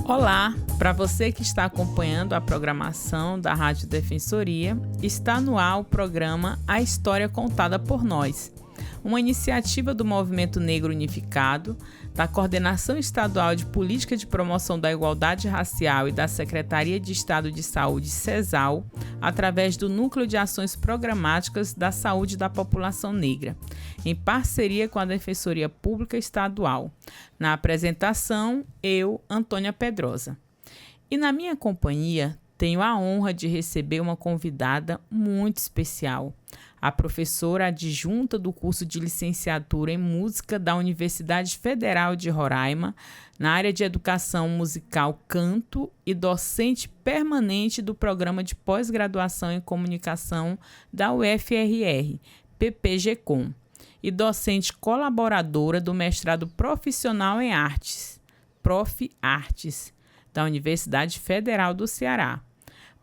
Olá, para você que está acompanhando a programação da Rádio Defensoria, está no ar o programa A História Contada por Nós, uma iniciativa do Movimento Negro Unificado, da Coordenação Estadual de Política de Promoção da Igualdade Racial e da Secretaria de Estado de Saúde, SESAL, através do Núcleo de Ações Programáticas da Saúde da População Negra, em parceria com a Defensoria Pública Estadual. Na apresentação, eu, Antônia Pedrosa. E na minha companhia, tenho a honra de receber uma convidada muito especial, a professora adjunta do curso de licenciatura em música da Universidade Federal de Roraima, na área de educação musical canto e docente permanente do programa de pós-graduação em comunicação da UFRR, PPG-Com, e docente colaboradora do mestrado profissional em artes, Prof. Artes, da Universidade Federal do Ceará.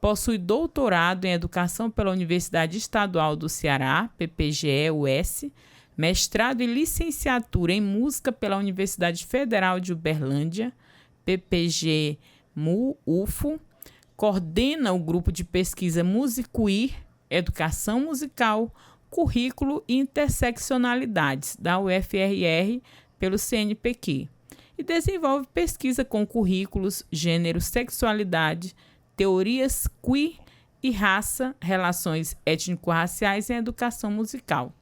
Possui doutorado em Educação pela Universidade Estadual do Ceará, PPGE-US, mestrado e licenciatura em Música pela Universidade Federal de Uberlândia, PPG-MU-UFO, coordena o grupo de pesquisa Musicuir, Educação Musical, Currículo e Interseccionalidades, da UFRR, pelo CNPq, e desenvolve pesquisa com currículos, gênero, sexualidade, teorias queer e raça, relações étnico-raciais em educação musical.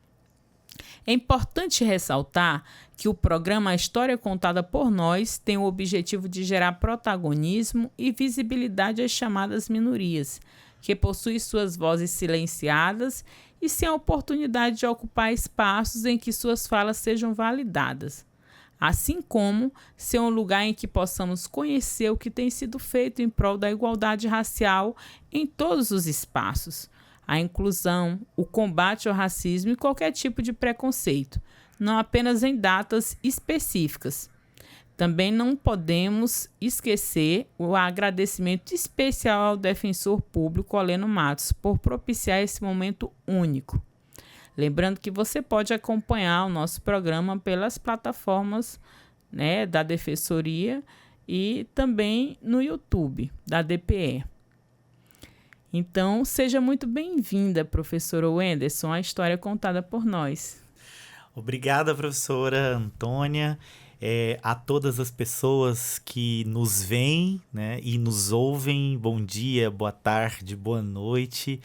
É importante ressaltar que o programa A História Contada por Nós tem o objetivo de gerar protagonismo e visibilidade às chamadas minorias, que possuem suas vozes silenciadas e sem a oportunidade de ocupar espaços em que suas falas sejam validadas, assim como ser um lugar em que possamos conhecer o que tem sido feito em prol da igualdade racial em todos os espaços, a inclusão, o combate ao racismo e qualquer tipo de preconceito, não apenas em datas específicas. Também não podemos esquecer o agradecimento especial ao defensor público Oleno Matos por propiciar esse momento único. Lembrando que você pode acompanhar o nosso programa pelas plataformas, da Defensoria e também no YouTube da DPE. Então, seja muito bem-vinda, professora Wenderson, à História Contada por Nós. Obrigada, professora Antônia. A todas as pessoas que nos veem, e nos ouvem, bom dia, boa tarde, boa noite.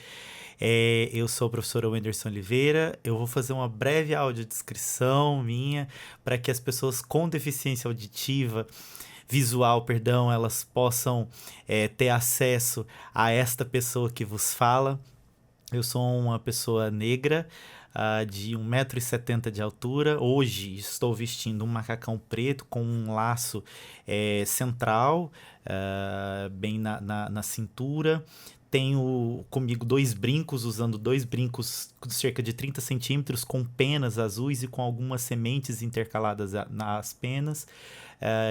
Eu sou o professor Wenderson Oliveira. Eu vou fazer uma breve audiodescrição minha para que as pessoas com deficiência visual, elas possam ter acesso a esta pessoa que vos fala. Eu sou uma pessoa negra, de 1,70 m de altura. Hoje estou vestindo um macacão preto com um laço central, bem na cintura. Tenho comigo usando dois brincos de cerca de 30 centímetros com penas azuis e com algumas sementes intercaladas nas penas.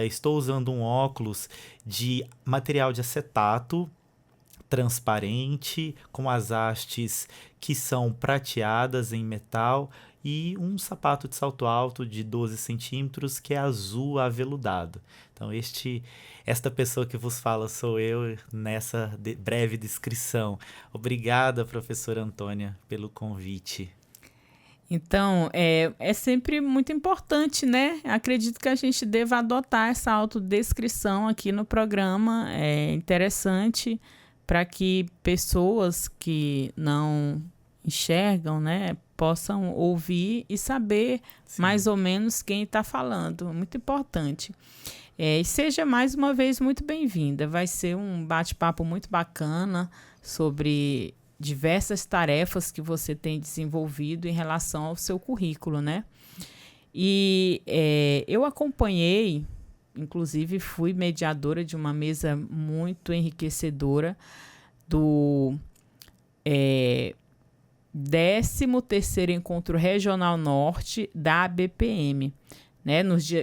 Estou usando um óculos de material de acetato transparente, com as hastes que são prateadas em metal, e um sapato de salto alto de 12 centímetros que é azul aveludado. Então, esta pessoa que vos fala sou eu nessa breve descrição. Obrigada, professora Antônia, pelo convite. Então, é sempre muito importante, Acredito que a gente deva adotar essa autodescrição aqui no programa. É interessante para que pessoas que não enxergam, possam ouvir e saber Sim. mais ou menos quem está falando. Muito importante. E seja mais uma vez muito bem-vinda. Vai ser um bate-papo muito bacana sobre diversas tarefas que você tem desenvolvido em relação ao seu currículo, E eu acompanhei, inclusive fui mediadora de uma mesa muito enriquecedora do 13º Encontro Regional Norte da ABPM,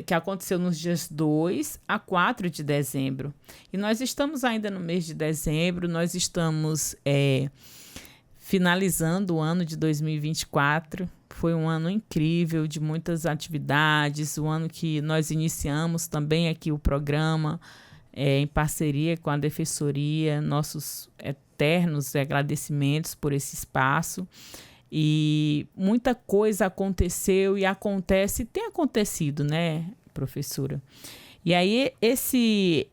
que aconteceu nos dias 2 a 4 de dezembro. E nós estamos ainda no mês de dezembro, nós estamos finalizando o ano de 2024. Foi um ano incrível, de muitas atividades, o ano que nós iniciamos também aqui o programa, em parceria com a Defensoria, nossos eternos agradecimentos por esse espaço. E muita coisa aconteceu e acontece, tem acontecido, né, professora? E aí esse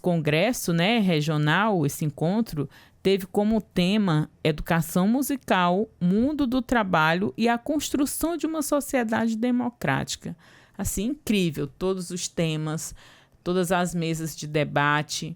congresso, né, regional, esse encontro, teve como tema Educação Musical, Mundo do Trabalho e a Construção de uma Sociedade Democrática. Assim, incrível, todos os temas, todas as mesas de debate.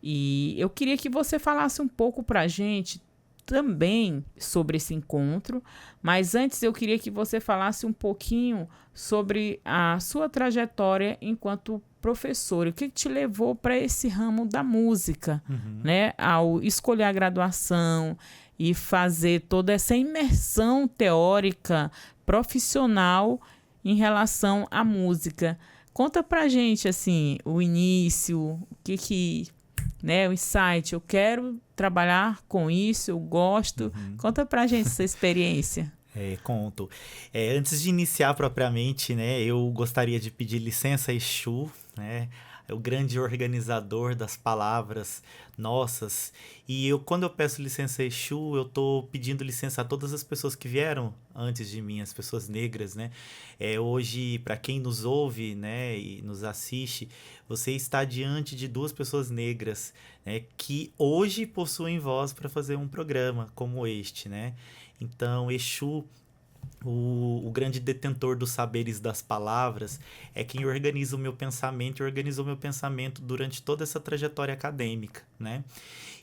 E eu queria que você falasse um pouco para a gente também sobre esse encontro, mas antes eu queria que você falasse um pouquinho sobre a sua trajetória enquanto professor. O que te levou para esse ramo da música, né? Ao escolher a graduação e fazer toda essa imersão teórica, profissional em relação à música. Conta pra gente, assim, o início, o que né, o insight, eu quero trabalhar com isso, eu gosto. Conta pra gente essa experiência. Conto. Antes de iniciar propriamente, né, eu gostaria de pedir licença a Exu, né, o grande organizador das palavras nossas. E quando eu peço licença a Exu, eu tô pedindo licença a todas as pessoas que vieram antes de mim, as pessoas negras, né? Hoje, para quem nos ouve, né, e nos assiste, você está diante de duas pessoas negras, né, que hoje possuem voz para fazer um programa como este, né? Então, Exu, o grande detentor dos saberes das palavras, é quem organiza o meu pensamento e organizou meu pensamento durante toda essa trajetória acadêmica, né?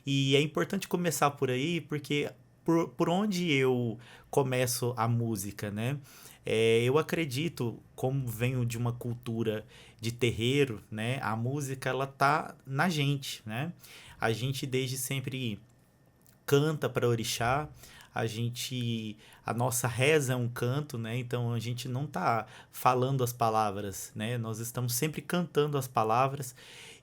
E é importante começar por aí, porque por onde eu começo a música, né? Eu acredito, como venho de uma cultura de terreiro, né? A música, ela tá na gente, né? A gente desde sempre canta para orixá, a nossa reza é um canto, né? Então a gente não tá falando as palavras, né? Nós estamos sempre cantando as palavras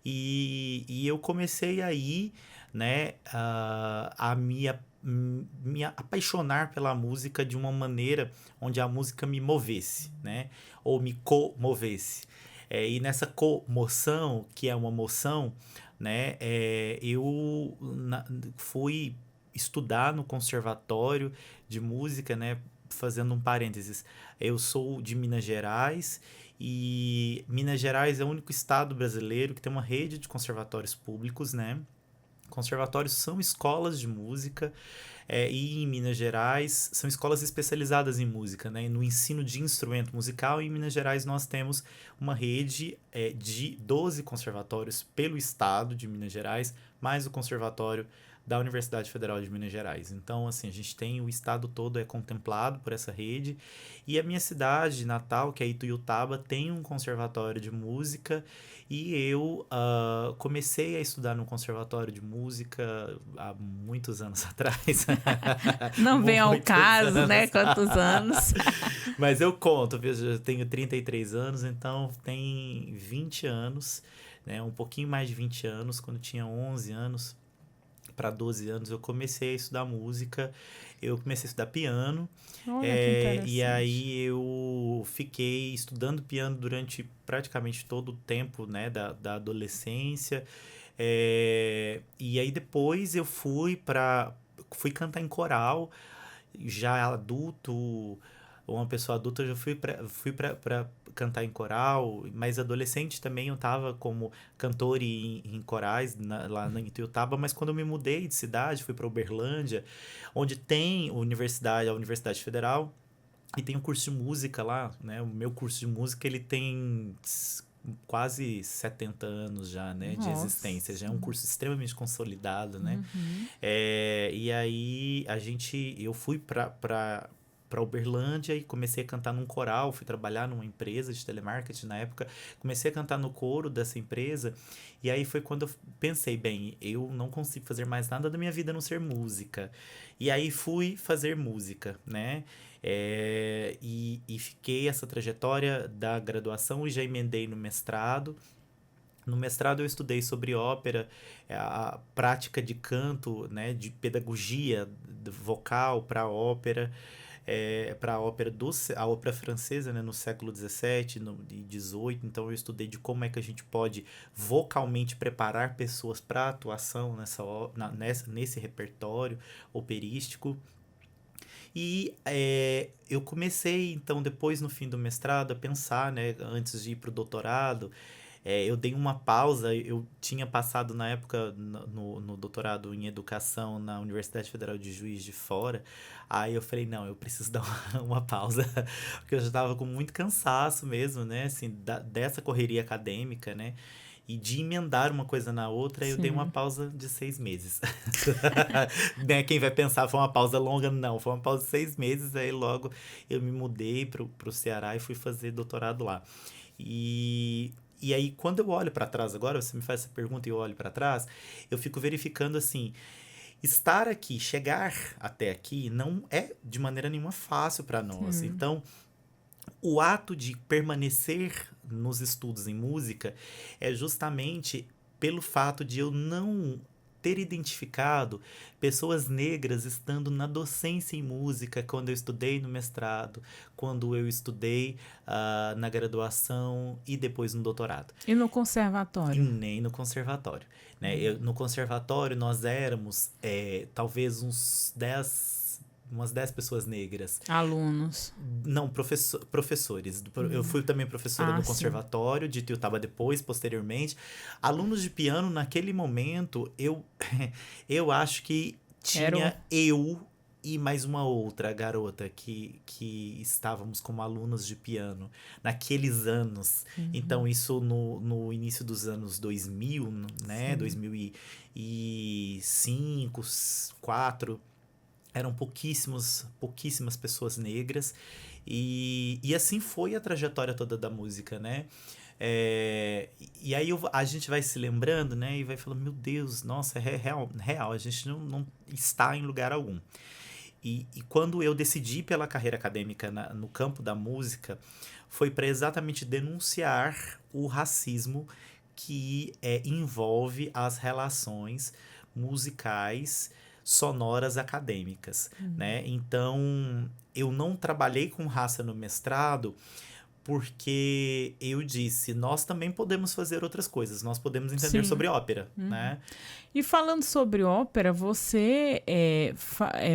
e eu comecei aí, né, a me apaixonar pela música de uma maneira onde a música me movesse, né? Ou me comovesse. E nessa comoção, que é uma moção, né? Fui estudar no conservatório de música, né? Fazendo um parênteses, eu sou de Minas Gerais e Minas Gerais é o único estado brasileiro que tem uma rede de conservatórios públicos, né? Conservatórios são escolas de música, e em Minas Gerais são escolas especializadas em música, né? No ensino de instrumento musical. E em Minas Gerais nós temos uma rede de 12 conservatórios pelo estado de Minas Gerais, mais o conservatório da Universidade Federal de Minas Gerais. Então, assim, a gente tem o estado todo contemplado por essa rede. E a minha cidade natal, que é Ituiutaba, tem um conservatório de música. E eu comecei a estudar no conservatório de música há muitos anos atrás. Não vem ao caso, anos. né? Quantos anos? Mas eu conto, eu tenho 33 anos, então tem 20 anos, né? Um pouquinho mais de 20 anos, quando eu tinha 11 anos para 12 anos, eu comecei a estudar música, eu comecei a estudar piano. Olha que interessante. E aí eu fiquei estudando piano durante praticamente todo o tempo, né, da adolescência. E aí depois eu fui cantar em coral, já adulto, uma pessoa adulta, eu já fui para cantar em coral, mas adolescente também eu tava como cantor em corais lá em Ituiutaba. Mas quando eu me mudei de cidade, fui para Uberlândia, onde tem a Universidade Federal, e tem um curso de música lá, né? O meu curso de música, ele tem quase 70 anos já, né, de existência. Já é um curso extremamente consolidado, né? E aí eu fui para Uberlândia e comecei a cantar num coral, fui trabalhar numa empresa de telemarketing na época, comecei a cantar no coro dessa empresa. E aí foi quando eu pensei, bem, eu não consigo fazer mais nada da minha vida a não ser música. E aí fui fazer música, né? E fiquei essa trajetória da graduação e já emendei no mestrado. No mestrado eu estudei sobre ópera, a prática de canto, né, de pedagogia vocal para ópera. para a ópera francesa, né, no século XVII e XVIII. Então eu estudei de como é que a gente pode vocalmente preparar pessoas para atuação nesse repertório operístico. E eu comecei, então, depois no fim do mestrado, a pensar, né, antes de ir para o doutorado. Eu dei uma pausa, eu tinha passado na época no doutorado em educação na Universidade Federal de Juiz de Fora. Aí eu falei, não, eu preciso dar uma pausa, porque eu já estava com muito cansaço mesmo, né, assim, dessa correria acadêmica, né, e de emendar uma coisa na outra. Eu dei uma Sim. pausa de 6 meses. Né, quem vai pensar, foi uma pausa longa? Não, foi uma pausa de 6 meses, aí logo eu me mudei pro Ceará e fui fazer doutorado lá. E aí, quando eu olho para trás agora, você me faz essa pergunta e eu olho para trás, eu fico verificando assim, estar aqui, chegar até aqui, não é de maneira nenhuma fácil para nós. Sim. Então, o ato de permanecer nos estudos em música é justamente pelo fato de eu não ter identificado pessoas negras estando na docência em música quando eu estudei no mestrado, quando eu estudei na graduação e depois no doutorado. E no E conservatório? nem no conservatório. Né? No conservatório nós éramos talvez umas 10 pessoas negras. Alunos. Não, professores. Eu fui também professora no Sim. conservatório de Ituiutaba depois, posteriormente. Alunos de piano, naquele momento, eu acho que tinha eu e mais uma outra garota que estávamos como alunos de piano naqueles anos. Então, isso no início dos anos 2000, né? Sim. 2005, 2004. Eram pouquíssimas pessoas negras. E assim foi a trajetória toda da música, né? E aí a gente vai se lembrando, né? E vai falando, meu Deus, nossa, é real, a gente não está em lugar algum. E quando eu decidi pela carreira acadêmica no campo da música, foi para exatamente denunciar o racismo que envolve as relações musicais sonoras acadêmicas, né? Então, eu não trabalhei com raça no mestrado porque eu disse, nós também podemos fazer outras coisas, nós podemos entender Sim. sobre ópera, né? E falando sobre ópera, você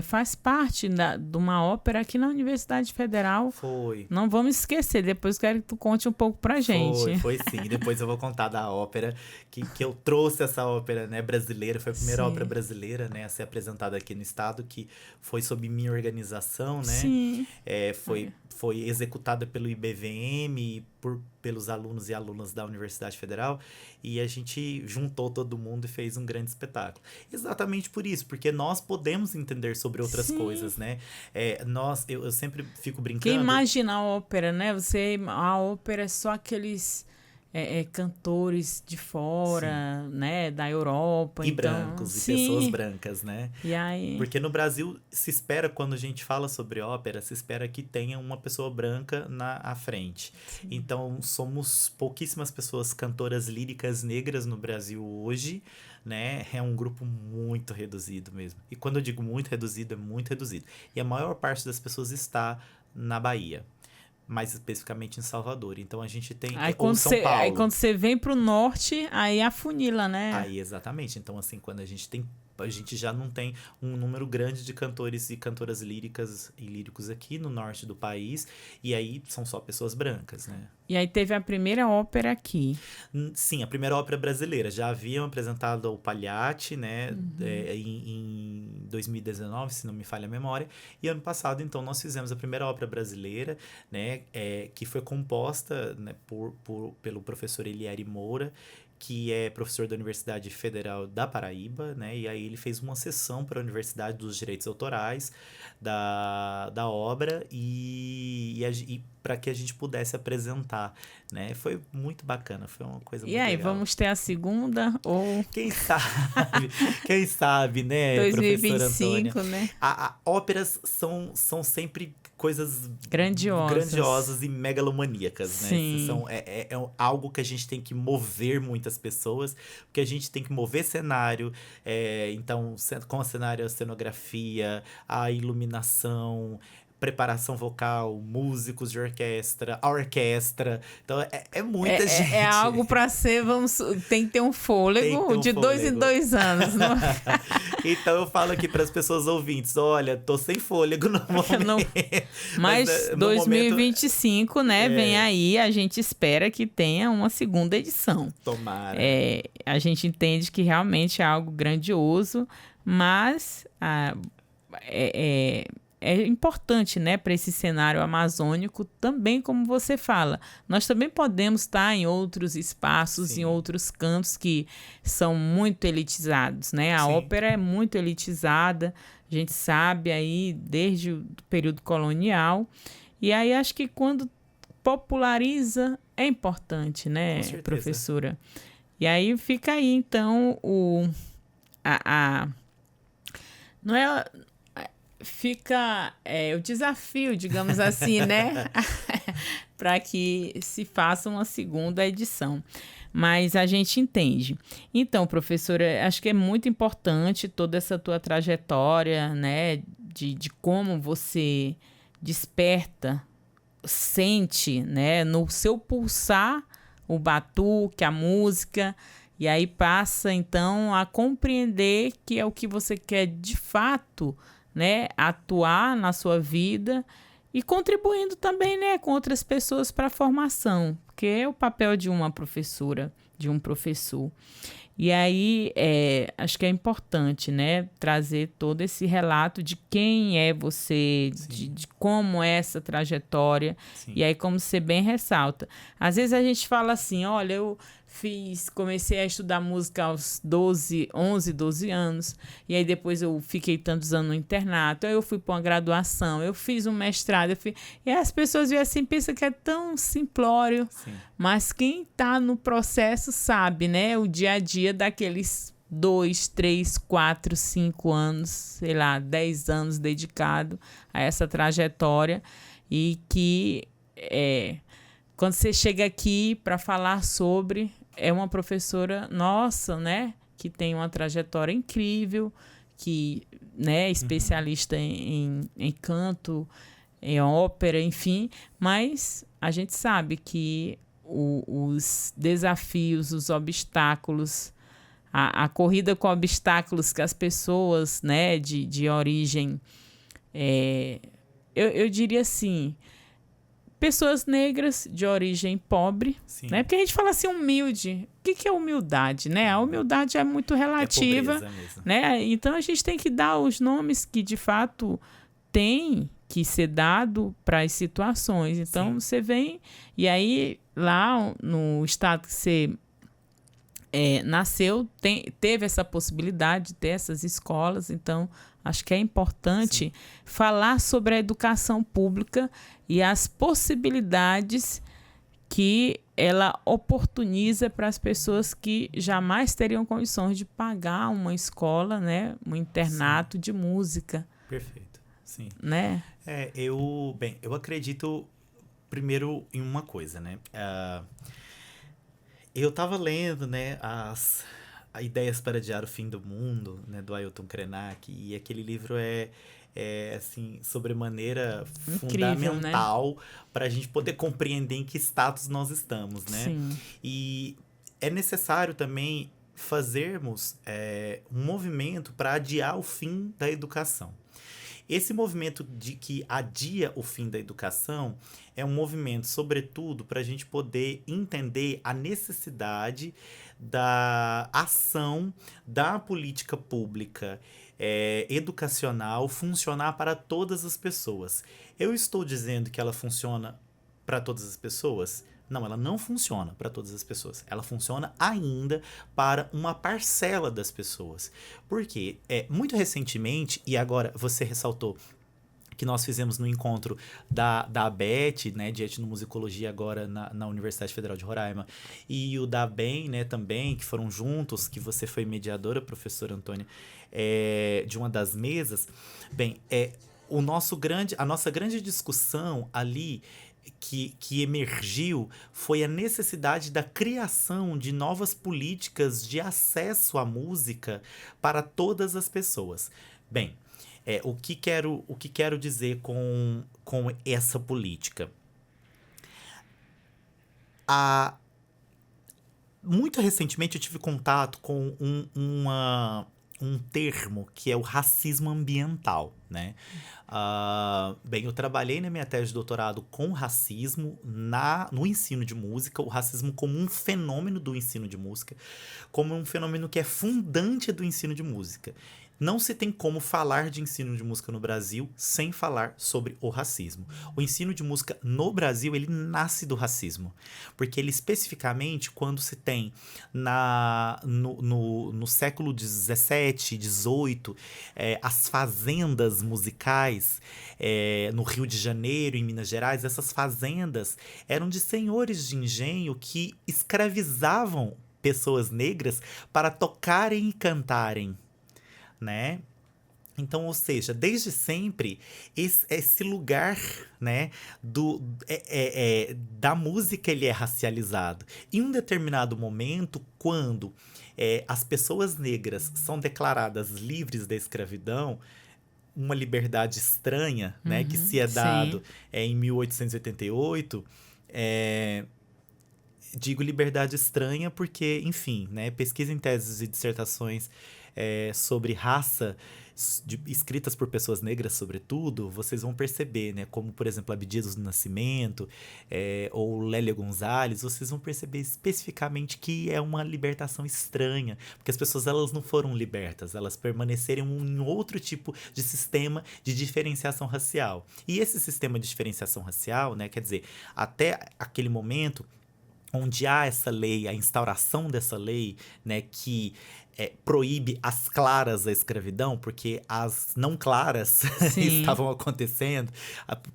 faz parte de uma ópera aqui na Universidade Federal. Foi. Não vamos esquecer, depois quero que tu conte um pouco pra gente. Foi sim. Depois eu vou contar da ópera, que eu trouxe essa ópera, né, brasileira. Foi a primeira Sim. ópera brasileira, né, a ser apresentada aqui no estado, que foi sob minha organização, né? Sim. Foi executada pelo IBVM, pelos alunos e alunas da Universidade Federal, e a gente juntou todo mundo e fez um grande espetáculo. Exatamente por isso, porque nós podemos entender sobre outras coisas, né? Eu sempre fico brincando... Quem imagina a ópera, né? A ópera é só aqueles cantores de fora, né? Da Europa. E brancos, e pessoas brancas, né? E aí... Porque no Brasil se espera, quando a gente fala sobre ópera, se espera que tenha uma pessoa branca à frente. Sim. Então, somos pouquíssimas pessoas cantoras líricas negras no Brasil hoje, né? É um grupo muito reduzido mesmo. E quando eu digo muito reduzido, é muito reduzido. E a maior parte das pessoas está na Bahia. Mais especificamente em Salvador. Então a gente tem... ou São Paulo. Aí quando você vem pro norte, aí afunila, né? Aí, exatamente. Então, assim, quando a gente já não tem um número grande de cantores e cantoras líricas e líricos aqui no norte do país, e aí são só pessoas brancas, né? E aí teve a primeira ópera aqui. Sim, a primeira ópera brasileira. Já haviam apresentado o Pagliatti, né, em 2019, se não me falha a memória, e ano passado, então, nós fizemos a primeira ópera brasileira, né, que foi composta, né, pelo professor Eliere Moura, que é professor da Universidade Federal da Paraíba, né? E aí ele fez uma sessão para a Universidade dos Direitos Autorais da obra e para que a gente pudesse apresentar, né? Foi muito bacana, foi uma coisa muito legal. E aí, vamos ter a segunda ou... Quem sabe, né, 2025, professora Antônia? né? Óperas são sempre coisas grandiosas e megalomaníacas, né? Sim. É algo que a gente tem que mover muitas pessoas, porque a gente tem que mover cenário, então, com o cenário, a cenografia, a iluminação, preparação vocal, músicos de orquestra, a orquestra. Então, é muita gente. É algo para ser, tem que ter um fôlego de 2 em 2 anos. Não? Então, eu falo aqui para as pessoas ouvintes, olha, tô sem fôlego no momento. Mas 2025, momento, né, vem aí, a gente espera que tenha uma segunda edição. Tomara. A gente entende que realmente é algo grandioso, mas é importante, né, para esse cenário amazônico também, como você fala. Nós também podemos estar em outros espaços, em outros cantos que são muito elitizados, né? A ópera é muito elitizada, a gente sabe aí desde o período colonial. E aí acho que quando populariza é importante, né, professora? E aí fica aí, então, não é... Fica o desafio, digamos assim, né? Para que se faça uma segunda edição. Mas a gente entende. Então, professora, acho que é muito importante toda essa tua trajetória, né? De como você desperta, sente, né? No seu pulsar o batuque, a música... E aí passa, então, a compreender que é o que você quer de fato, né, atuar na sua vida e contribuindo também, né, com outras pessoas para a formação, que é o papel de uma professora, de um professor. E aí, acho que é importante, né, trazer todo esse relato de quem é você, de como é essa trajetória. Sim. E aí, como você bem ressalta, às vezes a gente fala assim, olha, eu comecei a estudar música aos 11, 12 anos, e aí depois eu fiquei tantos anos no internato, aí eu fui para uma graduação, eu fiz um mestrado, e as pessoas veem assim, pensam que é tão simplório, mas quem está no processo sabe, né, o dia a dia daqueles 2, 3, 4, 5 anos, sei lá, 10 anos dedicado a essa trajetória, e que quando você chega aqui para falar sobre, é uma professora nossa, né, que tem uma trajetória incrível, que, né, é especialista em canto, em ópera, enfim, mas a gente sabe que os desafios, os obstáculos, a corrida com obstáculos que as pessoas, né, de origem, eu diria assim, pessoas negras de origem pobre, né? Porque a gente fala assim, humilde. O que é humildade, né? A humildade é muito relativa, né? Então a gente tem que dar os nomes que de fato tem que ser dado para as situações. Então você vem e aí lá no estado que você nasceu, teve essa possibilidade de ter essas escolas. Então acho que é importante falar sobre a educação pública e as possibilidades que ela oportuniza para as pessoas que jamais teriam condições de pagar uma escola, né, um internato de música. Perfeito, sim. Né? Eu acredito primeiro em uma coisa, né? Eu estava lendo, né, as Ideias para Adiar o Fim do Mundo, né, do Ailton Krenak, e aquele livro é assim, sobremaneira fundamental, né, para a gente poder compreender em que status nós estamos, né? Sim. E é necessário também fazermos um movimento para adiar o fim da educação. Esse movimento de que adia o fim da educação é um movimento, sobretudo, para a gente poder entender a necessidade da ação da política pública educacional funcionar para todas as pessoas. Eu estou dizendo que ela funciona para todas as pessoas? Não, ela não funciona para todas as pessoas. Ela funciona ainda para uma parcela das pessoas. Porque muito recentemente, e agora você ressaltou que nós fizemos no encontro da ABET, né, de etnomusicologia agora na Universidade Federal de Roraima, e o da ABEM, né, também, que foram juntos, que você foi mediadora, professora Antônia, de uma das mesas. Bem, a nossa grande discussão ali que emergiu foi a necessidade da criação de novas políticas de acesso à música para todas as pessoas. Bem, O que quero dizer com essa política? Muito recentemente eu tive contato com um termo que é o racismo ambiental, né? Bem, eu trabalhei na minha tese de doutorado com racismo no ensino de música, o racismo como um fenômeno do ensino de música, como um fenômeno que é fundante do ensino de música. Não se tem como falar de ensino de música no Brasil sem falar sobre o racismo. O ensino de música no Brasil, ele nasce do racismo. Porque ele especificamente, quando se tem no século XVII, XVIII, as fazendas musicais no Rio de Janeiro, em Minas Gerais, essas fazendas eram de senhores de engenho que escravizavam pessoas negras para tocarem e cantarem, né? Então, ou seja, desde sempre, esse lugar, né, da música, ele é racializado. Em um determinado momento, quando as pessoas negras são declaradas livres da escravidão, uma liberdade estranha, né, que se é dado em 1888, digo liberdade estranha porque, enfim, né, pesquisa em teses e dissertações sobre raça, escritas por pessoas negras, sobretudo, vocês vão perceber, né, como, por exemplo, Abdias do Nascimento ou Lélia Gonzalez, vocês vão perceber especificamente que é uma libertação estranha, porque as pessoas, elas não foram libertas, elas permaneceram em outro tipo de sistema de diferenciação racial. E esse sistema de diferenciação racial, né, quer dizer, até aquele momento onde há essa lei, a instauração dessa lei, né, que proíbe as claras a escravidão, porque as não claras estavam acontecendo,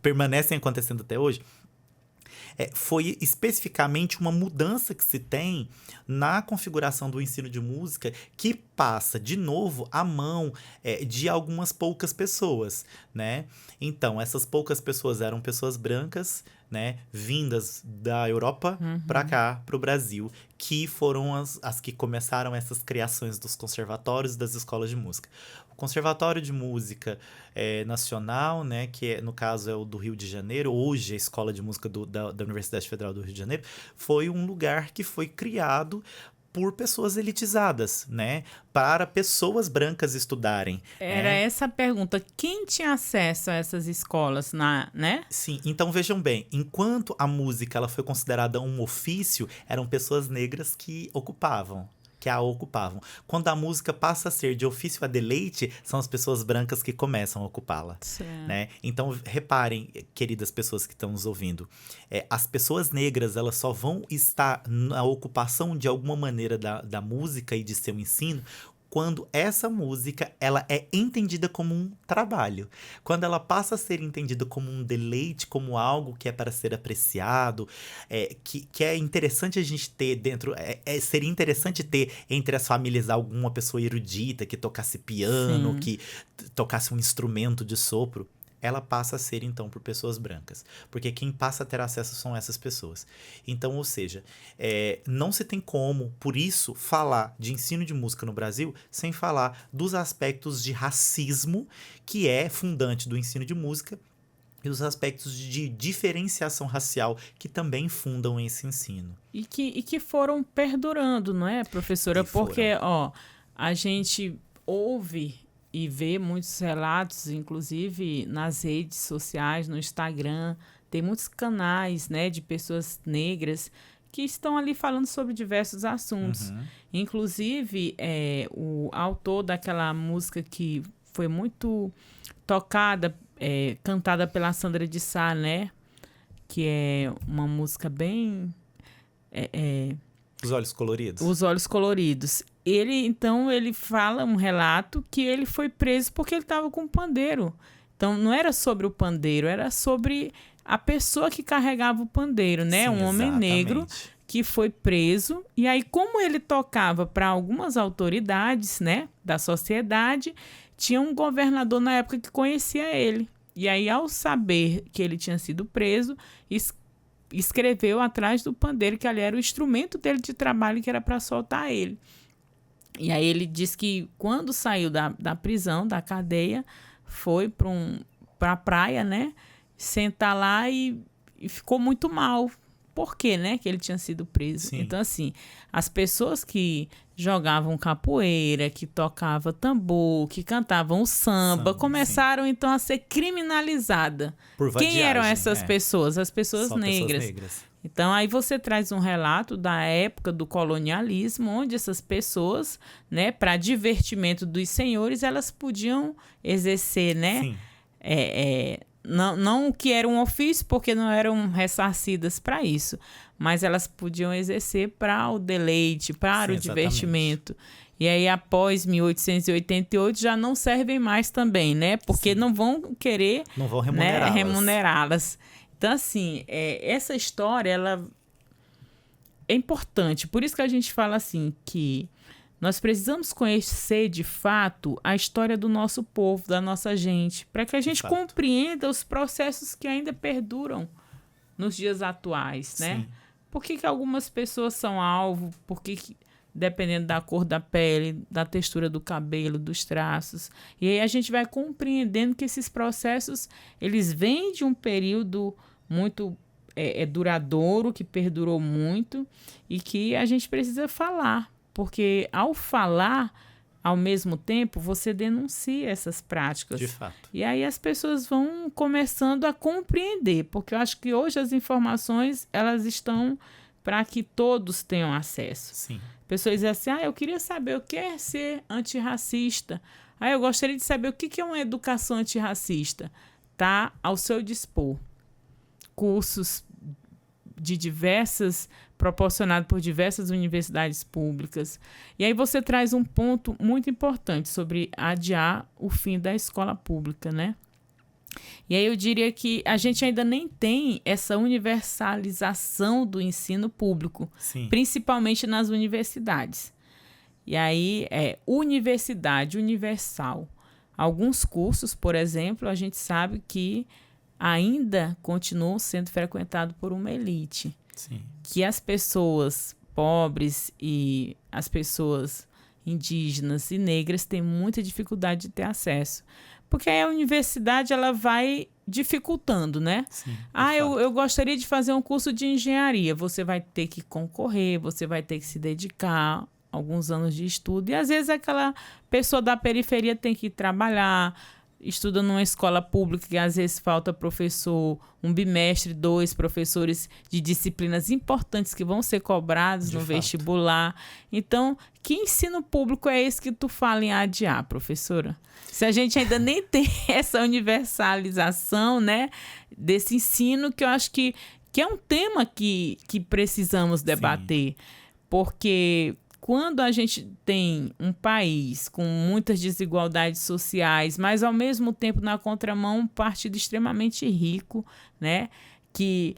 permanecem acontecendo até hoje, foi especificamente uma mudança que se tem na configuração do ensino de música, que passa, de novo, à mão de algumas poucas pessoas, né? Então, essas poucas pessoas eram pessoas brancas, né, vindas da Europa para cá, para o Brasil, que foram as que começaram essas criações dos conservatórios e das escolas de música. O Conservatório de Música Nacional, né, que no caso é o do Rio de Janeiro, hoje a Escola de Música da Universidade Federal do Rio de Janeiro, foi um lugar que foi criado por pessoas elitizadas, né? Para pessoas brancas estudarem. Era essa a pergunta. Quem tinha acesso a essas escolas, né? Sim, então vejam bem, enquanto a música ela foi considerada um ofício, eram pessoas negras que a ocupavam. Quando a música passa a ser de ofício a deleite, são as pessoas brancas que começam a ocupá-la, né? Então, reparem, queridas pessoas que estão nos ouvindo, as pessoas negras, elas só vão estar na ocupação de alguma maneira da música e de seu ensino quando essa música ela é entendida como um trabalho. Quando ela passa a ser entendida como um deleite, como algo que é para ser apreciado, que é interessante a gente ter dentro... seria interessante ter entre as famílias alguma pessoa erudita que tocasse piano, que tocasse um instrumento de sopro. Ela passa a ser, então, por pessoas brancas. Porque quem passa a ter acesso são essas pessoas. Então, ou seja, não se tem como, por isso, falar de ensino de música no Brasil sem falar dos aspectos de racismo, que é fundante do ensino de música, e dos aspectos de diferenciação racial que também fundam esse ensino. E que foram perdurando, não é, professora? Porque, a gente ouve e vê muitos relatos, inclusive nas redes sociais, no Instagram, tem muitos canais, né, de pessoas negras que estão ali falando sobre diversos assuntos. Inclusive, o autor daquela música que foi muito tocada, cantada pela Sandra de Sá, né, que é uma música bem... Os Olhos Coloridos. Os Olhos Coloridos. Ele fala um relato que ele foi preso porque ele estava com um pandeiro. Então, não era sobre o pandeiro, era sobre a pessoa que carregava o pandeiro, né? Sim, um homem negro que foi preso. E aí, como ele tocava para algumas autoridades, né, da sociedade, tinha um governador na época que conhecia ele. E aí, ao saber que ele tinha sido preso, escreveu atrás do pandeiro, que ali era o instrumento dele de trabalho, que era para soltar ele. E aí ele diz que quando saiu da prisão, da cadeia, foi para a praia, né? Sentar lá e ficou muito mal. Por quê, né? Que ele tinha sido preso. Sim. Então, assim, as pessoas que jogavam capoeira, que tocavam tambor, que cantavam samba, começaram, então, a ser criminalizadas. Por vadiagem. Quem eram essas pessoas? As pessoas negras. Então, aí você traz um relato da época do colonialismo, onde essas pessoas, né, para divertimento dos senhores, elas podiam exercer, né? Sim. Não que era um ofício, porque não eram ressarcidas para isso, mas elas podiam exercer para o deleite, para o divertimento. E aí, após 1888, já não servem mais também, né? Porque não vão querer, não vão remunerá-las. Né, remunerá-las. Então, assim, essa história, ela é importante. Por isso que a gente fala assim, que nós precisamos conhecer, de fato, a história do nosso povo, da nossa gente, para que a gente compreenda os processos que ainda perduram nos dias atuais, né? Sim. Por que algumas pessoas são alvo? Por que, dependendo da cor da pele, da textura do cabelo, dos traços. E aí a gente vai compreendendo que esses processos, eles vêm de um período muito duradouro, que perdurou muito, e que a gente precisa falar. Porque ao falar, ao mesmo tempo, você denuncia essas práticas. De fato. E aí as pessoas vão começando a compreender, porque eu acho que hoje as informações, elas estão para que todos tenham acesso. Sim. Pessoas dizem assim, eu queria saber o que é ser antirracista. Eu gostaria de saber o que é uma educação antirracista. Está ao seu dispor. Cursos proporcionado por diversas universidades públicas. E aí você traz um ponto muito importante sobre adiar o fim da escola pública, né? E aí eu diria que a gente ainda nem tem essa universalização do ensino público, Sim. Principalmente nas universidades. E aí universidade universal. Alguns cursos, por exemplo, a gente sabe que ainda continuam sendo frequentados por uma elite. Sim. Que as pessoas pobres e as pessoas indígenas e negras têm muita dificuldade de ter acesso. Porque aí a universidade, ela vai dificultando, né? Sim, eu gostaria de fazer um curso de engenharia. Você vai ter que concorrer, você vai ter que se dedicar alguns anos de estudo. E às vezes aquela pessoa da periferia tem que trabalhar, estuda numa escola pública que às vezes falta professor, um bimestre, 2 professores de disciplinas importantes que vão ser cobrados no vestibular. Então, que ensino público é esse que tu fala em adiar, professora? Se a gente ainda nem tem essa universalização, né, desse ensino, que eu acho que é um tema que precisamos debater. Sim. Porque quando a gente tem um país com muitas desigualdades sociais, mas ao mesmo tempo na contramão um partido extremamente rico, né, que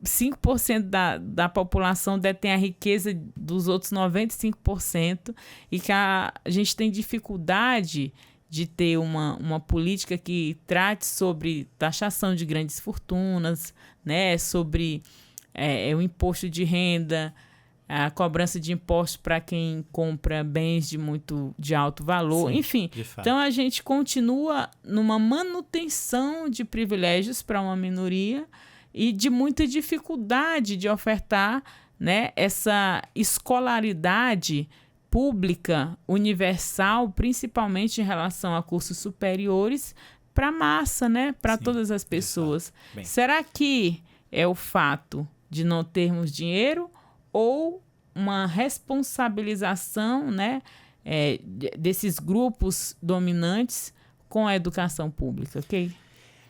5% da população detém a riqueza dos outros 95%, e que a gente tem dificuldade de ter uma política que trate sobre taxação de grandes fortunas, né, sobre o imposto de renda, a cobrança de impostos para quem compra bens de alto valor. Sim, enfim. Então a gente continua numa manutenção de privilégios para uma minoria e de muita dificuldade de ofertar, né, essa escolaridade pública, universal, principalmente em relação a cursos superiores, para a massa, né, para todas as pessoas. Será que é o fato de não termos dinheiro ou uma responsabilização, né, desses grupos dominantes com a educação pública, ok?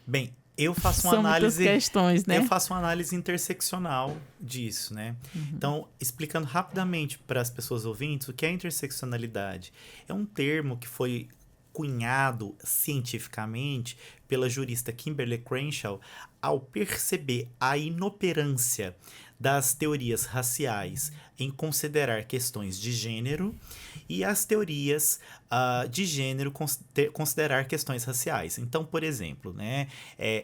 Bem, eu faço uma análise. Muitas questões, né? Eu faço uma análise interseccional disso, né? Uhum. Então, explicando rapidamente para as pessoas ouvintes o que é interseccionalidade. É um termo que foi cunhado cientificamente pela jurista Kimberly Crenshaw ao perceber a inoperância das teorias raciais em considerar questões de gênero e as teorias de gênero considerar questões raciais. Então, por exemplo, né,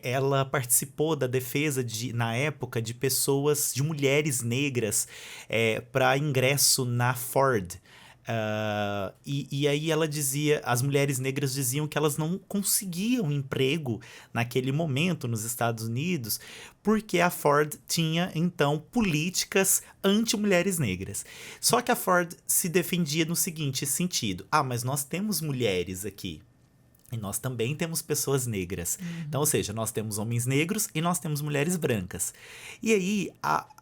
ela participou da defesa na época de pessoas, de mulheres negras para ingresso na Ford. E aí ela dizia, as mulheres negras diziam que elas não conseguiam emprego naquele momento nos Estados Unidos, porque a Ford tinha, então, políticas anti-mulheres negras. Só que a Ford se defendia no seguinte sentido: mas nós temos mulheres aqui. E nós também temos pessoas negras. Então, ou seja, nós temos homens negros e nós temos mulheres brancas. E aí,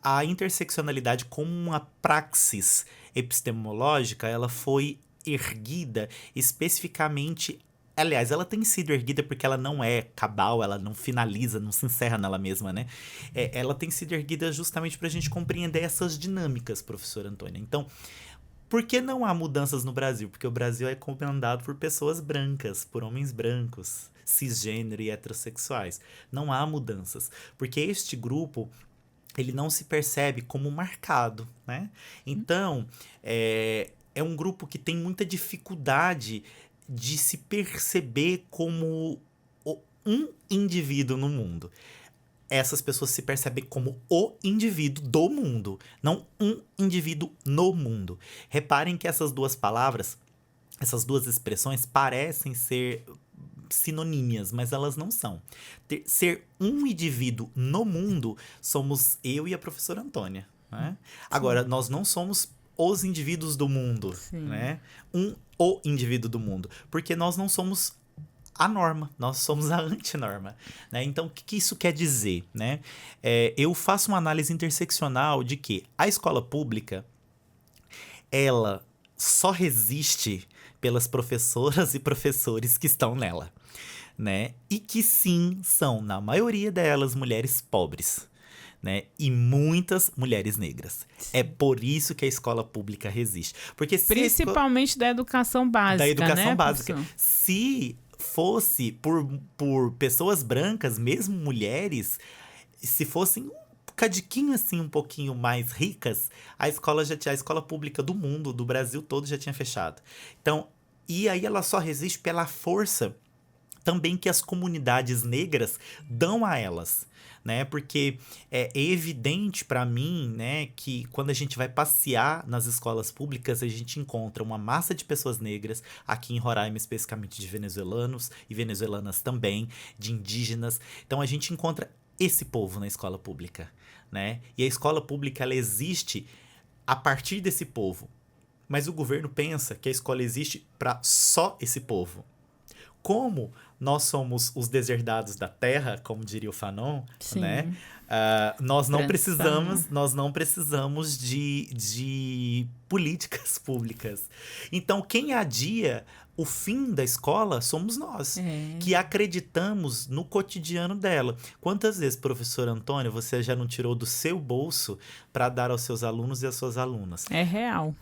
a interseccionalidade como uma praxis epistemológica, ela foi erguida especificamente... Aliás, ela tem sido erguida porque ela não é cabal, ela não finaliza, não se encerra nela mesma, né? Ela tem sido erguida justamente para a gente compreender essas dinâmicas, professora Antônia. Então... Por que não há mudanças no Brasil? Porque o Brasil é comandado por pessoas brancas, por homens brancos, cisgênero e heterossexuais. Não há mudanças, porque este grupo, ele não se percebe como marcado, né? Então, é um grupo que tem muita dificuldade de se perceber como um indivíduo no mundo. Essas pessoas se percebem como o indivíduo do mundo, não um indivíduo no mundo. Reparem que essas duas palavras, essas duas expressões parecem ser sinonímias, mas elas não são. Ser um indivíduo no mundo somos eu e a professora Antônia, né? Agora, nós não somos os indivíduos do mundo, né? O indivíduo do mundo, porque nós não somos a norma, nós somos a antinorma, né? Então, o que isso quer dizer, né? Eu faço uma análise interseccional de que a escola pública, ela só resiste pelas professoras e professores que estão nela, né? E que sim, são, na maioria delas, mulheres pobres, né? E muitas mulheres negras. Sim. É por isso que a escola pública resiste. Porque principalmente da educação básica, da educação, né, básica. professor? Se fosse por pessoas brancas, mesmo mulheres, se fossem um bocadiquinho assim, um pouquinho mais ricas, a escola pública do mundo, do Brasil todo, já tinha fechado. Então, e aí ela só resiste pela força também que as comunidades negras dão a elas, né? Porque é evidente para mim, né, que quando a gente vai passear nas escolas públicas, a gente encontra uma massa de pessoas negras, aqui em Roraima especificamente de venezuelanos e venezuelanas também, de indígenas. Então a gente encontra esse povo na escola pública, né? E a escola pública, ela existe a partir desse povo. Mas o governo pensa que a escola existe para só esse povo. Como nós somos os deserdados da terra, como diria o Fanon, né? Nós não precisamos de políticas públicas. Então, quem adia o fim da escola somos nós, que acreditamos no cotidiano dela. Quantas vezes, professora Antônia, você já não tirou do seu bolso para dar aos seus alunos e às suas alunas? É real.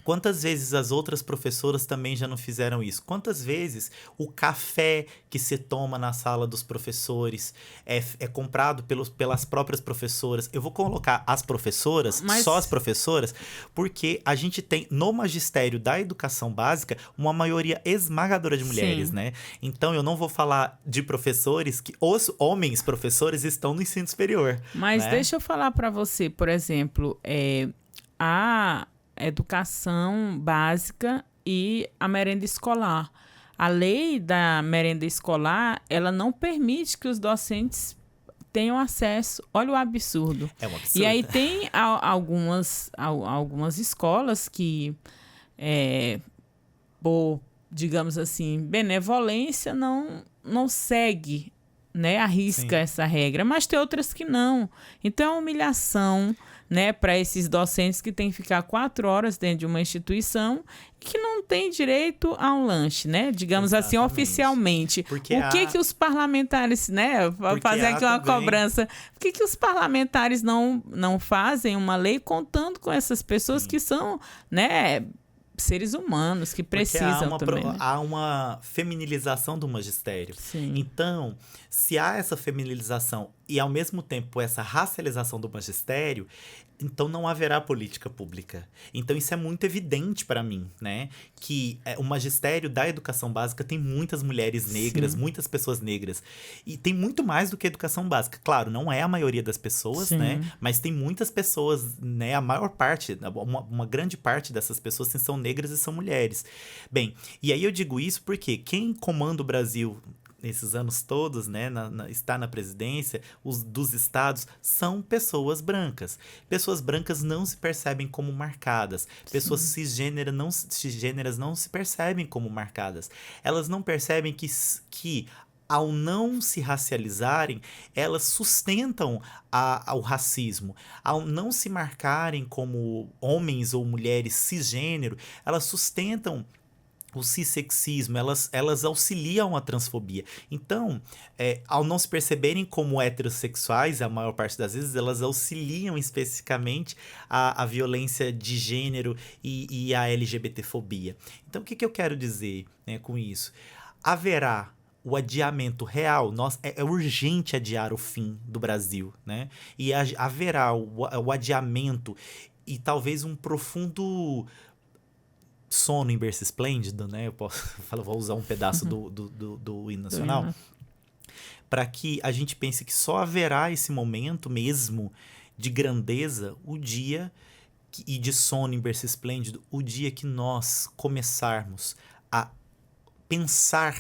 Quantas vezes as outras professoras também já não fizeram isso? Quantas vezes o café que se toma na sala dos professores é comprado pelas próprias professoras? Eu vou colocar as professoras, só as professoras, porque a gente tem no magistério da educação básica uma maioria esmagadora de mulheres, né? Então eu não vou falar de professores, que os homens professores estão no ensino superior. Mas né? Deixa eu falar para você, por exemplo, a educação básica e a merenda escolar. A lei da merenda escolar, ela não permite que os docentes tenham acesso. Olha o absurdo. É um absurdo. E aí tem algumas escolas que, por, digamos assim, benevolência, não segue, né, arrisca essa regra, mas tem outras que não. Então é uma humilhação, né, para esses docentes que têm que ficar 4 horas dentro de uma instituição e que não tem direito a um lanche, né? Digamos assim, oficialmente. Porque que os parlamentares, né, fazer aqui uma cobrança, por que os parlamentares não fazem uma lei contando com essas pessoas que são, né, seres humanos que precisam também. Né? Há uma feminilização do magistério. Sim. Então, se há essa feminilização e ao mesmo tempo essa racialização do magistério, então não haverá política pública. Então isso é muito evidente para mim, né? Que o magistério da educação básica tem muitas mulheres negras, Sim. muitas pessoas negras. E tem muito mais do que educação básica. Claro, não é a maioria das pessoas, né? Sim. Mas tem muitas pessoas, né? A maior parte, uma grande parte dessas pessoas são negras e são mulheres. Bem, e aí eu digo isso porque quem comanda o Brasil nesses anos todos, né, está na presidência, os dos estados, são pessoas brancas. Pessoas brancas não se percebem como marcadas. Pessoas Sim. cisgêneras não se percebem como marcadas. Elas não percebem que ao não se racializarem, elas sustentam o racismo. Ao não se marcarem como homens ou mulheres cisgênero, elas sustentam o cissexismo, elas auxiliam a transfobia. Então, ao não se perceberem como heterossexuais, a maior parte das vezes, elas auxiliam especificamente a violência de gênero e a LGBTfobia. Então, o que eu quero dizer, né, com isso? Haverá o adiamento real, é urgente adiar o fim do Brasil, né? E haverá o adiamento e talvez um profundo sono em berço esplêndido, né? Vou usar um pedaço do hino nacional, para que a gente pense que só haverá esse momento mesmo de grandeza o dia e de sono em berço esplêndido, o dia que nós começarmos a pensar,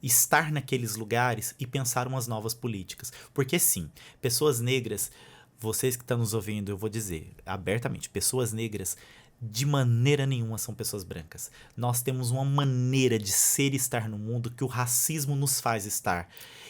estar naqueles lugares e pensar umas novas políticas. Porque sim, pessoas negras, vocês que estão nos ouvindo, eu vou dizer abertamente, pessoas negras de maneira nenhuma são pessoas brancas. Nós temos uma maneira de ser e estar no mundo que o racismo nos faz estar.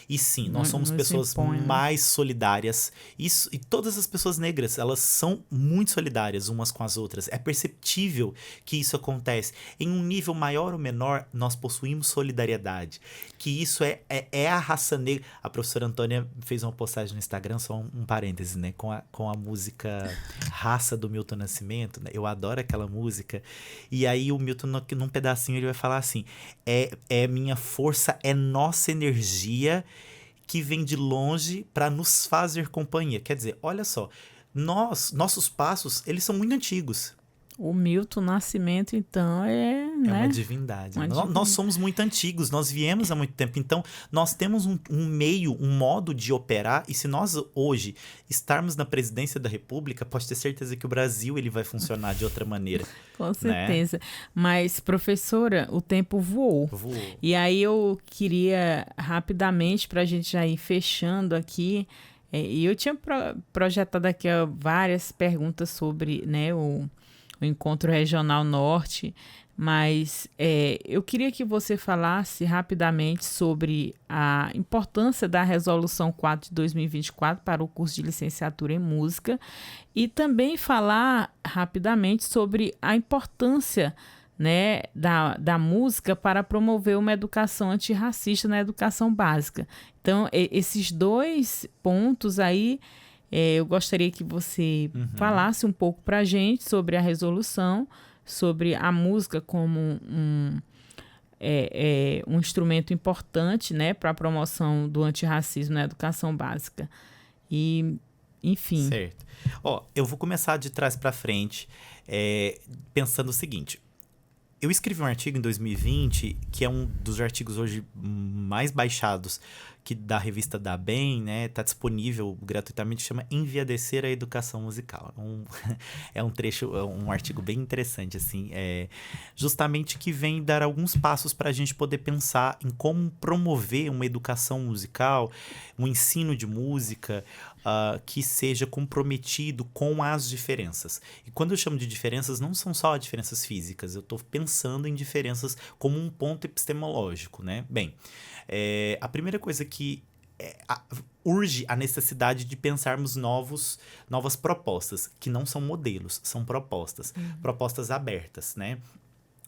E sim, nós somos pessoas mais solidárias. Isso, e todas as pessoas negras, elas são muito solidárias umas com as outras. É perceptível que isso acontece. Em um nível maior ou menor, nós possuímos solidariedade. Que isso é a raça negra. A professora Antônia fez uma postagem no Instagram, só um parêntese, né? Com a música Raça do Milton Nascimento, né? Eu adoro aquela música. E aí o Milton, num pedacinho, ele vai falar assim: é minha força, é nossa energia que vem de longe para nos fazer companhia. Quer dizer, olha só, nossos passos, eles são muito antigos. O Milton Nascimento, então, É né? uma divindade. Nós somos muito antigos, nós viemos há muito tempo. Então, nós temos um meio, um modo de operar. E se nós hoje estarmos na presidência da República, pode ter certeza que o Brasil ele vai funcionar de outra maneira. Com certeza. Né? Mas, professora, o tempo voou. E aí eu queria rapidamente, para a gente já ir fechando aqui, e eu tinha projetado aqui várias perguntas sobre, né, o Encontro Regional Norte, mas eu queria que você falasse rapidamente sobre a importância da Resolução 4 de 2024 para o curso de licenciatura em música e também falar rapidamente sobre a importância, né, da música para promover uma educação antirracista na educação básica. Então, esses dois pontos aí, eu gostaria que você falasse um pouco para a gente sobre a resolução, sobre a música como um instrumento importante, né, para a promoção do antirracismo na educação básica. E, enfim. Certo. Eu vou começar de trás para frente, pensando o seguinte. Eu escrevi um artigo em 2020, que é um dos artigos hoje mais baixados da revista Da Bem, né? Tá disponível gratuitamente, chama Enviadecer a Educação Musical. É um trecho, um artigo bem interessante, assim, justamente que vem dar alguns passos para a gente poder pensar em como promover uma educação musical, um ensino de música, que seja comprometido com as diferenças. E quando eu chamo de diferenças, não são só diferenças físicas, eu estou pensando em diferenças como um ponto epistemológico, né? Bem, a primeira coisa que urge a necessidade de pensarmos novas propostas, que não são modelos, são propostas, propostas abertas, né?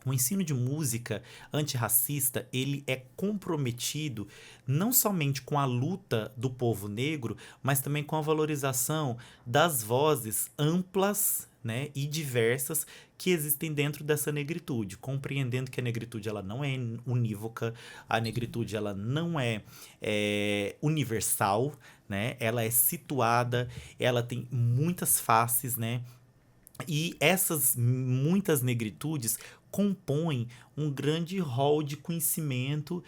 O ensino de música antirracista, ele é comprometido não somente com a luta do povo negro, mas também com a valorização das vozes amplas, né, e diversas que existem dentro dessa negritude, compreendendo que a negritude ela não é unívoca, a negritude ela não é universal, né? Ela é situada, ela tem muitas faces, né? E essas muitas negritudes compõem um grande hall de conhecimento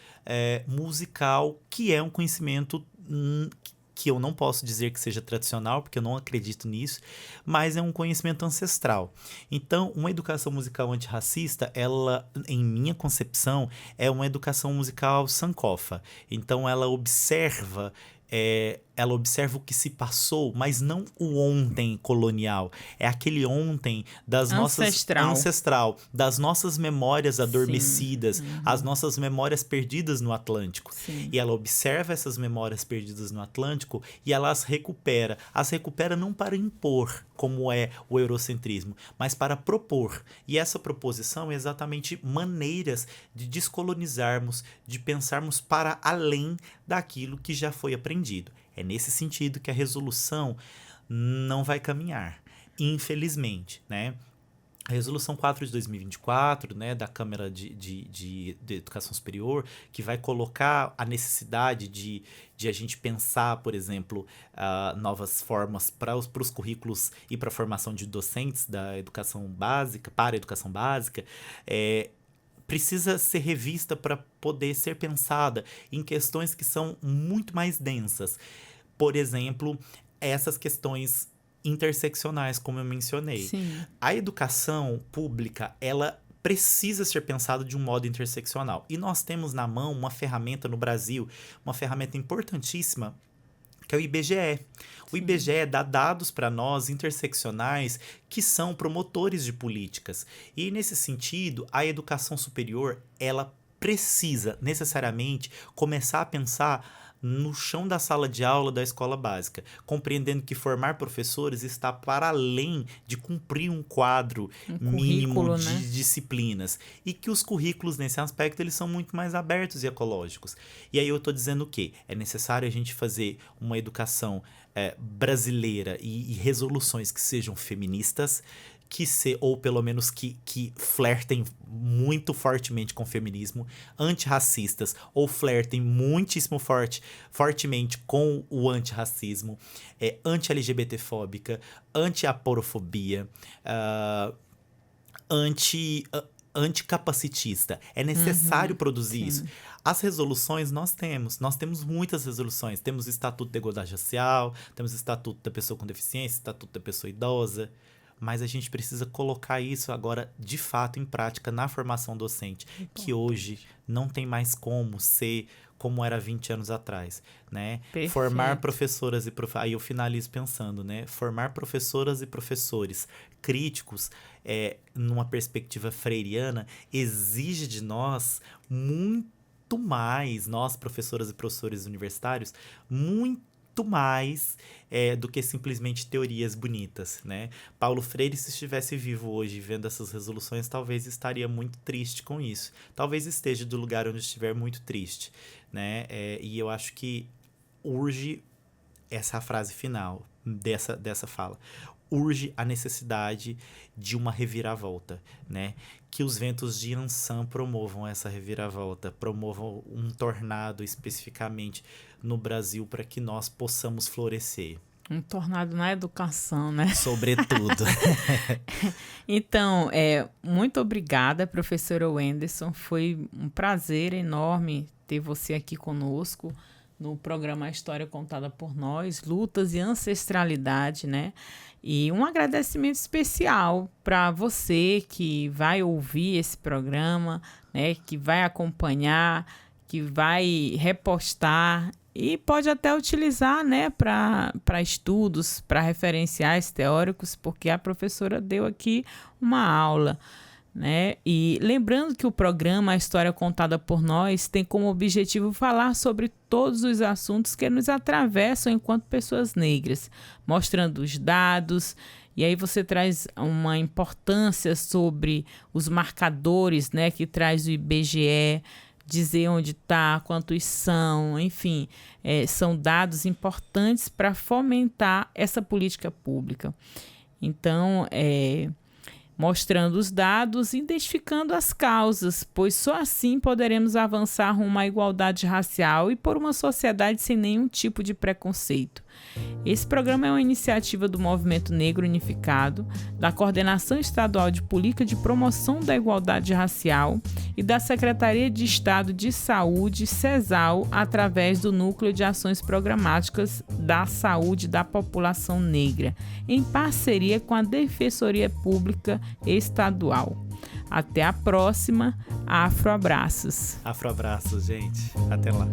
musical, que é um conhecimento que eu não posso dizer que seja tradicional, porque eu não acredito nisso, mas é um conhecimento ancestral. Então, uma educação musical antirracista, ela, em minha concepção, é uma educação musical sankofa. Então, ela observa o que se passou, mas não o ontem colonial. É aquele ontem das ancestral, das nossas memórias adormecidas, as nossas memórias perdidas no Atlântico. Sim. E ela observa essas memórias perdidas no Atlântico e ela as recupera. As recupera não para impor, como é o eurocentrismo, mas para propor. E essa proposição é exatamente maneiras de descolonizarmos, de pensarmos para além daquilo que já foi aprendido. É nesse sentido que a resolução não vai caminhar, infelizmente, né? A Resolução 4 de 2024, né, da Câmara de Educação Superior, que vai colocar a necessidade de a gente pensar, por exemplo, novas formas para os currículos e para a formação de docentes da educação básica, para a educação básica, precisa ser revista para poder ser pensada em questões que são muito mais densas. Por exemplo, essas questões interseccionais, como eu mencionei. Sim. A educação pública, ela precisa ser pensada de um modo interseccional. E nós temos na mão uma ferramenta no Brasil, uma ferramenta importantíssima, que é o IBGE. O IBGE dá dados para nós interseccionais que são promotores de políticas. E, nesse sentido, a educação superior, ela precisa necessariamente começar a pensar no chão da sala de aula da escola básica, compreendendo que formar professores está para além de cumprir um quadro mínimo de disciplinas, e que os currículos nesse aspecto eles são muito mais abertos e ecológicos. E aí eu estou dizendo o quê? É necessário a gente fazer uma educação brasileira e resoluções que sejam feministas, ou pelo menos que flertem muito fortemente com o feminismo, antirracistas, ou flertem muitíssimo fortemente com o antirracismo, anti-LGBTfóbica, anti-aporofobia, anticapacitista. É necessário produzir isso. As resoluções nós temos muitas resoluções. Temos o Estatuto da Igualdade Racial, temos o Estatuto da Pessoa com Deficiência, o Estatuto da Pessoa Idosa, mas a gente precisa colocar isso agora, de fato, em prática na formação docente, que hoje não tem mais como ser como era 20 anos atrás, né? Perfeito. Formar professoras e aí eu finalizo pensando, né? Formar professoras e professores críticos, numa perspectiva freiriana, exige de nós muito mais, nós professoras e professores universitários, muito mais do que simplesmente teorias bonitas, né? Paulo Freire, se estivesse vivo hoje vendo essas resoluções, talvez estaria muito triste com isso. Talvez esteja do lugar onde estiver muito triste, né? E eu acho que urge essa frase final dessa fala. Urge a necessidade de uma reviravolta, né? Que os ventos de Ansan promovam essa reviravolta, promovam um tornado especificamente no Brasil para que nós possamos florescer. Um tornado na educação, né? Sobretudo. Então, muito obrigada, professora Wenderson. Foi um prazer enorme ter você aqui conosco no programa História Contada por Nós, Lutas e Ancestralidade, né? E um agradecimento especial para você que vai ouvir esse programa, né? Que vai acompanhar, que vai repostar e pode até utilizar, né, para estudos, para referenciais teóricos, porque a professora deu aqui uma aula, né? E lembrando que o programa A História Contada por Nós tem como objetivo falar sobre todos os assuntos que nos atravessam enquanto pessoas negras, mostrando os dados, e aí você traz uma importância sobre os marcadores, né, que traz o IBGE, dizer onde está, quantos são, enfim, são dados importantes para fomentar essa política pública. Então, mostrando os dados e identificando as causas, pois só assim poderemos avançar rumo à igualdade racial e por uma sociedade sem nenhum tipo de preconceito. Esse programa é uma iniciativa do Movimento Negro Unificado, da Coordenação Estadual de Política de Promoção da Igualdade Racial e da Secretaria de Estado de Saúde, CESAL, através do Núcleo de Ações Programáticas da Saúde da População Negra, em parceria com a Defensoria Pública Estadual. Até a próxima. Afroabraços. Afroabraços, gente. Até lá.